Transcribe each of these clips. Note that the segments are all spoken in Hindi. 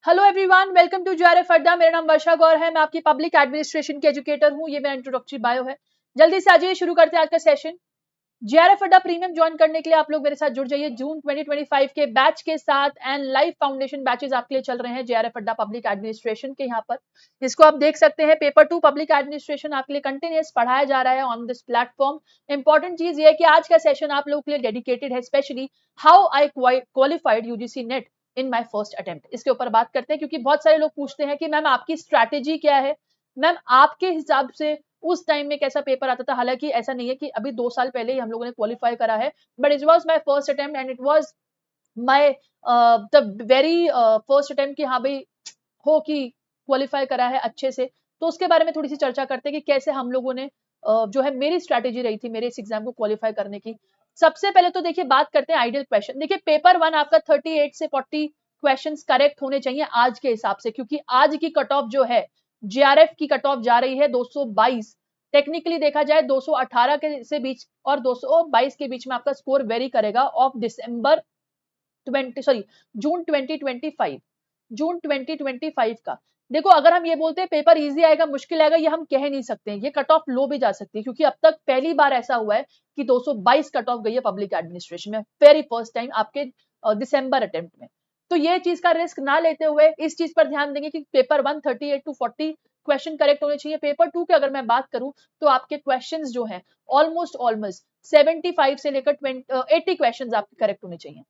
Hello everyone, welcome to JRF Adda. मेरा नाम वर्षा गौर है। मैं आपकी पब्लिक एडमिनिस्ट्रेशन की एजुकेटर हूँ। ये मेरा इंट्रोडक्टरी बायो है। जल्दी से आज शुरू करते हैं आज का सेशन। जेआरएफ अड्डा प्रीमियम ज्वाइन करने के लिए आप लोग मेरे साथ जुड़ जाइए जून 2025 के बैच के साथ। एंड लाइव फाउंडेशन बैचेस आपके लिए चल रहे हैं जेआरएफ अड्डा पब्लिक एडमिनिस्ट्रेशन के यहाँ पर। इसको आप देख सकते हैं, पेपर 2 पब्लिक एडमिनिस्ट्रेशन आपके लिए कंटिन्यूअस पढ़ाया जा रहा है ऑन दिस प्लेटफॉर्म। इंपॉर्टेंट चीज ये है कि आज का सेशन आप लोगों के लिए डेडिकेटेड है, specially how I qualified UGC net in my first attempt. इसके ऊपर बात करते हैं क्योंकि बहुत सारे लोग पूछते हैं कि मैम आपकी स्ट्रैटेजी क्या है, मैम आपके हिसाब से उस टाइम में कैसा पेपर आता था। हालांकि ऐसा नहीं है कि अभी 2 साल पहले ही हम लोगों ने क्वालिफाई करा है, but it was my first attempt and it was my the very first attempt कि हाँ भाई हो कि क्वालिफाई करा है अच्छे से। तो उसके बारे में थोड़ी सी चर्चा करते हैं कि कैसे हम लोगों ने जो है मेरी स्ट्रैटेजी रही थी मेरे इस एग्जाम को क्वालिफाई करने की। सबसे पहले तो देखिए बात करते हैं आइडियल क्वेश्चन। देखिए पेपर 1 आपका 38 से 40 क्वेश्चंस करेक्ट होने चाहिए आज के हिसाब से, क्योंकि आज की कट ऑफ जो है जेआरएफ की कट ऑफ जा रही है 222। टेक्निकली देखा जाए 218 के से बीच और 222 के बीच में आपका स्कोर वेरी करेगा ऑफ दिसंबर 20 सॉरी जून 2025। जून 2025 का देखो, अगर हम ये बोलते हैं पेपर इजी आएगा मुश्किल आएगा, ये हम कह नहीं सकते हैं। ये कट ऑफ लो भी जा सकती है, क्योंकि अब तक पहली बार ऐसा हुआ है कि 222 कट ऑफ गई है पब्लिक एडमिनिस्ट्रेशन में, वेरी फर्स्ट टाइम आपके दिसंबर अटेम्प्ट में। तो ये चीज का रिस्क ना लेते हुए इस चीज पर ध्यान देंगे कि पेपर 1 38 टू 40 क्वेश्चन करेक्ट होने चाहिए। पेपर 2 की अगर मैं बात करूं तो आपके क्वेश्चंस जो हैं ऑलमोस्ट 75 से लेकर 80 क्वेश्चंस आपके करेक्ट होने चाहिए।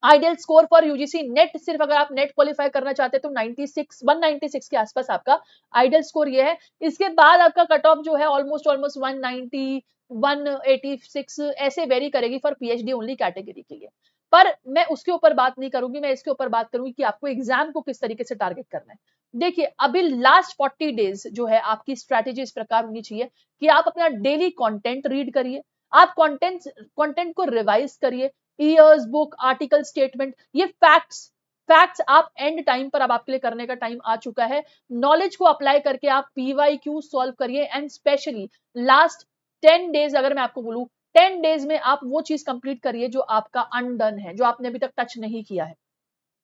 Ideal score for UGC net, सिर्फ अगर आप नेट क्वालिफाई करना चाहते हैं तो 196 के आसपास आपका आइडियल स्कोर ये है। इसके बाद आपका कट ऑफ जो है ऑलमोस्ट 190 186 ऐसे वेरी करेगी फॉर पीएचडी ओनली कैटेगरी के लिए। पर मैं उसके ऊपर बात नहीं करूंगी, मैं इसके ऊपर बात करूंगी कि आपको एग्जाम को किस तरीके से टारगेट करना है। देखिए अभी लास्ट 40 डेज जो है आपकी स्ट्रैटेजी इस प्रकार होनी चाहिए कि आप अपना डेली कंटेंट रीड करिए, आप कंटेंट को रिवाइज करिए। ईयर्स बुक आर्टिकल स्टेटमेंट, ये फैक्ट्स आप एंड टाइम पर अब आपके लिए करने का टाइम आ चुका है। नॉलेज को अप्लाई करके आप पीवाईक्यू सॉल्व करिए एंड स्पेशली लास्ट 10 डेज अगर मैं आपको बोलूं 10 डेज में आप वो चीज कंप्लीट करिए जो आपका अनडन है, जो आपने अभी तक टच नहीं किया है।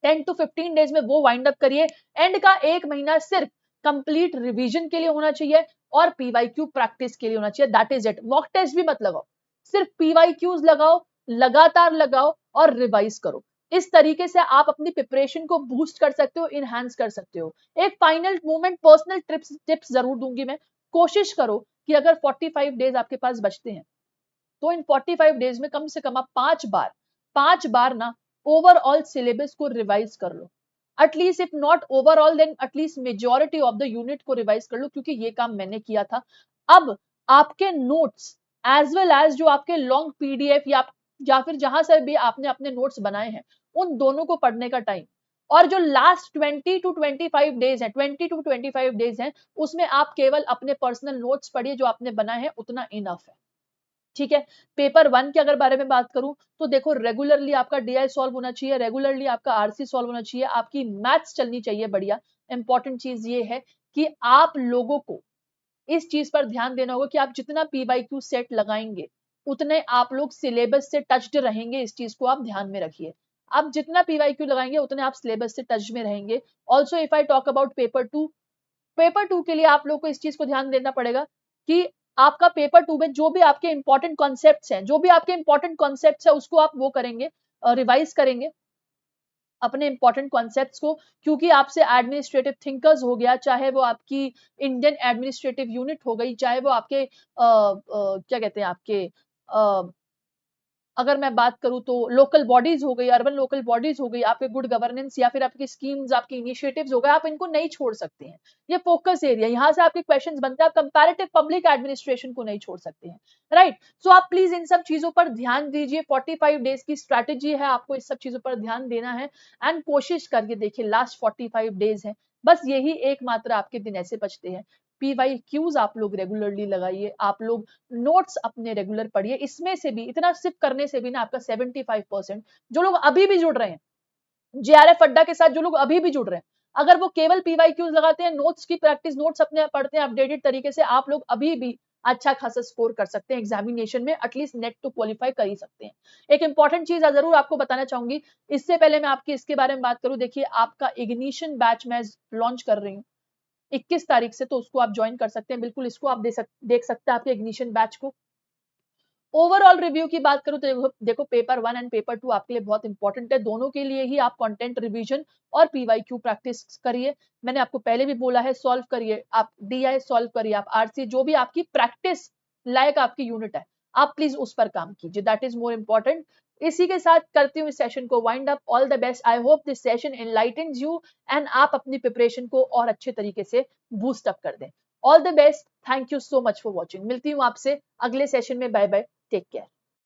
10 टू 15 डेज में वो वाइंड अप करिए। एंड का 1 महीना सिर्फ कंप्लीट रिवीजन के लिए होना चाहिए और पीवाईक्यू प्रैक्टिस के लिए होना चाहिए। That is it. Mock test भी मत लगाओ, सिर्फ पीवाईक्यूज लगाओ, लगातार लगाओ और रिवाइज करो। इस तरीके से आप अपनी प्रिपरेशन को बूस्ट कर सकते हो, इनहांस कर सकते हो। एक फाइनल मूवमेंट पर्सनल टिप्स जरूर दूंगी मैं। कोशिश करो कि अगर 45 डेज आपके पास बचते हैं तो इन 45 डेज में कम से कम आप 5 बार ना ओवरऑल सिलेबस को रिवाइज कर लो। At least if not overall then at least majority of the unit को रिवाइज कर लो, क्योंकि ये काम मैंने किया था। अब आपके नोट्स एज वेल एज जो आपके लॉन्ग पीडीएफ या फिर जहां से भी आपने अपने नोट्स बनाए हैं उन दोनों को पढ़ने का टाइम, और जो लास्ट 20 टू 25 डेज है 20 टू 25 डेज है उसमें आप केवल अपने पर्सनल नोट्स पढ़िए, जो आपने बनाए हैं उतना इनफ है। ठीक है। पेपर 1 के अगर बारे में बात करूं तो देखो रेगुलरली आपका डीआई सॉल्व होना चाहिए, रेगुलरली आपका आरसी सॉल्व होना चाहिए, आपकी मैथ्स चलनी चाहिए बढ़िया। इंपॉर्टेंट चीज ये है कि आप लोगों को इस चीज पर ध्यान देना होगा कि आप जितना पीवाईक्यू सेट लगाएंगे उतने आप लोग सिलेबस से टच्ड रहेंगे। इस चीज को आप ध्यान में रखिए। आप जितना पीवाईक्यू लगाएंगे उतने आप सिलेबस से टच में रहेंगे। Also if I talk about paper 2 के लिए आप लोग को इस चीज को ध्यान देना पड़ेगा कि आपका पेपर 2 में जो भी आपके इंपॉर्टेंट कॉन्सेप्ट्स है उसको आप वो करेंगे, रिवाइज करेंगे अपने इंपॉर्टेंट कॉन्सेप्ट्स को। क्योंकि आपसे एडमिनिस्ट्रेटिव थिंकर्स हो गया, चाहे वो आपकी इंडियन एडमिनिस्ट्रेटिव यूनिट हो गई, चाहे वो आपके क्या कहते हैं आपके अगर मैं बात करूं तो लोकल बॉडीज हो गई, अर्बन लोकल बॉडीज हो गई, आपके गुड गवर्नेंस या फिर आपकी स्कीम्स आपकी इनिशिएटिव्स हो गए, आप इनको नहीं छोड़ सकते हैं। ये फोकस एरिया, यहां से आपके क्वेश्चंस बनते हैं। आप कंपैरेटिव पब्लिक एडमिनिस्ट्रेशन को नहीं छोड़ सकते हैं, राइट। सो आप प्लीज इन सब चीजों पर ध्यान दीजिए। 45 डेज की स्ट्रैटेजी है, आपको इस सब चीजों पर ध्यान देना है। एंड कोशिश करके देखिए लास्ट 45 डेज है, बस यही एकमात्र आपके दिन ऐसे बचते हैं। पीवाईक्यूज आप लोग रेगुलरली लगाइए, आप लोग नोट्स अपने रेगुलर पढ़िए। इसमें से भी इतना सिर्फ करने से भी ना आपका 75% जो लोग अभी भी जुड़ रहे हैं जेआरएफ अड्डा के साथ, जो लोग अभी भी जुड़ रहे हैं, अगर वो केवल पीवाईक्यूज लगाते हैं, नोट्स की प्रैक्टिस, नोट्स अपने पढ़ते हैं अपडेटेड तरीके से, आप लोग अभी भी अच्छा खासा स्कोर कर सकते हैं एग्जामिनेशन में, एटलीस्ट नेट तो क्वालिफाई कर ही सकते हैं। एक इंपॉर्टेंट चीज जरूर आपको बताना चाहूंगी, इससे पहले मैं आपकी इसके बारे में बात करूं, देखिए आपका इग्निशन बैच मैं लॉन्च कर रही हूँ 21 तारीख से, तो उसको आप ज्वाइन कर सकते हैं, बिल्कुल इसको आप देख सकते हैं आपके इग्निशन बैच को। ओवरऑल रिव्यू की बात करूं तो देखो पेपर 1 एंड पेपर 2 आपके लिए बहुत इंपॉर्टेंट है, दोनों के लिए ही आप कंटेंट रिवीजन और पीवाईक्यू प्रैक्टिस करिए। मैंने आपको पहले भी बोला है, सॉल्व करिए, आप डीआई सॉल्व करिए, आप आरसी जो भी आपकी प्रैक्टिस लायक आपकी यूनिट है, आप प्लीज उस पर काम कीजिए, दैट इज मोर इंपॉर्टेंट। इसी के साथ करती हूँ इस सेशन को wind up. All the best, I hope this session enlightens you and आप अपनी प्रिपरेशन को और अच्छे तरीके से बूस्ट अप कर दें। All the best, thank you so much for watching. मिलती हूँ आपसे अगले सेशन में, बाय बाय, टेक केयर।